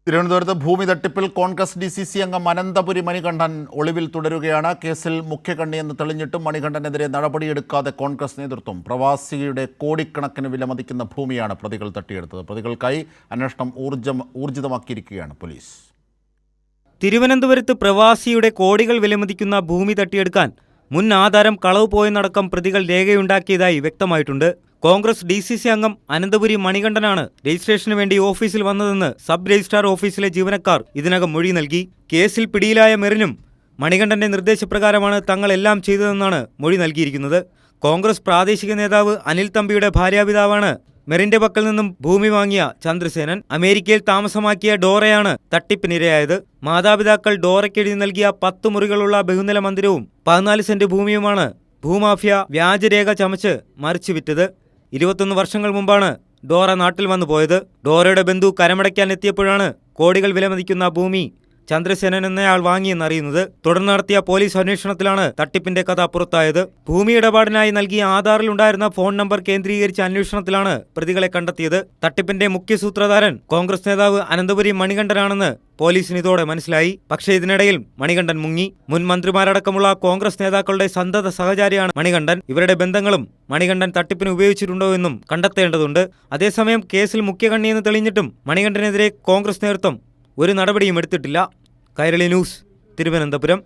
തിരുവനന്തപുരത്ത് ഭൂമി തട്ടിപ്പിൽ കോൺഗ്രസ് DCC അംഗം അനന്തപുരി മണികണ്ഠൻ ഒളിവിൽ തുടരുകയാണ്. കേസിൽ മുഖ്യകണ്ണിയെന്ന് തെളിഞ്ഞിട്ടും മണികണ്ഠനെതിരെ നടപടിയെടുക്കാതെ കോൺഗ്രസ് നേതൃത്വം. പ്രവാസിയുടെ കോടിക്കണക്കിന് വിലമതിക്കുന്ന ഭൂമിയാണ് പ്രതികൾ തട്ടിയെടുത്തത്. പ്രതികൾക്കായി അന്വേഷണം ഊർജിതമാക്കിയിരിക്കുകയാണ് പോലീസ്. തിരുവനന്തപുരത്ത് പ്രവാസിയുടെ കോടികൾ വിലമതിക്കുന്ന ഭൂമി തട്ടിയെടുക്കാൻ മുൻ ആധാരം കളവ് പോയെന്നടക്കം പ്രതികൾ രേഖയുണ്ടാക്കിയതായി വ്യക്തമായിട്ടുണ്ട്. കോൺഗ്രസ് DCC അംഗം അനന്തപുരി മണികണ്ഠനാണ് രജിസ്ട്രേഷന് വേണ്ടി ഓഫീസിൽ വന്നതെന്ന് സബ് രജിസ്ട്രാർ ഓഫീസിലെ ജീവനക്കാർ ഇതിനകം മൊഴി നൽകി. കേസിൽ പിടിയിലായ മെറിനും മണികണ്ഠന്റെ നിർദ്ദേശപ്രകാരമാണ് തങ്ങളെല്ലാം ചെയ്തതെന്നാണ് മൊഴി നൽകിയിരിക്കുന്നത്. കോൺഗ്രസ് പ്രാദേശിക നേതാവ് അനിൽ തമ്പിയുടെ ഭാര്യാപിതാവാണ് മെറിന്റെ പക്കൽ നിന്നും ഭൂമി വാങ്ങിയ ചന്ദ്രസേനൻ. അമേരിക്കയിൽ താമസമാക്കിയ ഡോറയാണ് തട്ടിപ്പിനിരയായത്. മാതാപിതാക്കൾ ഡോറയ്ക്ക് എഴുതി നൽകിയ 10 മുറികളുള്ള ബഹുനില മന്ദിരവും 14 സെന്റ് ഭൂമിയുമാണ് ഭൂമാഫിയ വ്യാജരേഖ ചമച്ച് മറിച്ചു വിറ്റത്. 21 വർഷങ്ങൾ മുമ്പാണ് ഡോറ നാട്ടിൽ വന്നു പോയത്. ഡോറയുടെ ബന്ധു കരമടയ്ക്കാൻ എത്തിയപ്പോഴാണ് കോടികൾ വിലമതിക്കുന്ന ഭൂമി ചന്ദ്രസേനൻ എന്നയാൾ വാങ്ങിയെന്നറിയുന്നത്. തുടർന്ന് നടത്തിയ പോലീസ് അന്വേഷണത്തിലാണ് തട്ടിപ്പിന്റെ കഥ പുറത്തായത്. ഭൂമി ഇടപാടിനായി നൽകിയ ആധാറിലുണ്ടായിരുന്ന ഫോൺ നമ്പർ കേന്ദ്രീകരിച്ച അന്വേഷണത്തിലാണ് പ്രതികളെ കണ്ടെത്തിയത്. തട്ടിപ്പിന്റെ മുഖ്യ സൂത്രധാരൻ കോൺഗ്രസ് നേതാവ് അനന്തപുരി മണികണ്ഠനാണെന്ന് പോലീസിന് ഇതോടെ മനസ്സിലായി. പക്ഷേ ഇതിനിടയിൽ മണികണ്ഠൻ മുങ്ങി. മുൻ മന്ത്രിമാരടക്കമുള്ള കോൺഗ്രസ് നേതാക്കളുടെ സന്തത സഹചാരിയാണ് മണികണ്ഠൻ. ഇവരുടെ ബന്ധങ്ങളും മണികണ്ഠൻ തട്ടിപ്പിന് ഉപയോഗിച്ചിട്ടുണ്ടോ എന്നും കണ്ടെത്തേണ്ടതുണ്ട്. അതേസമയം കേസിൽ മുഖ്യകണ്ണിയെന്ന് തെളിഞ്ഞിട്ടും മണികണ്ഠനെതിരെ കോൺഗ്രസ് നേതൃത്വം ഒരു നടപടിയും എടുത്തിട്ടില്ല. കൈരളി ന്യൂസ്, തിരുവനന്തപുരം.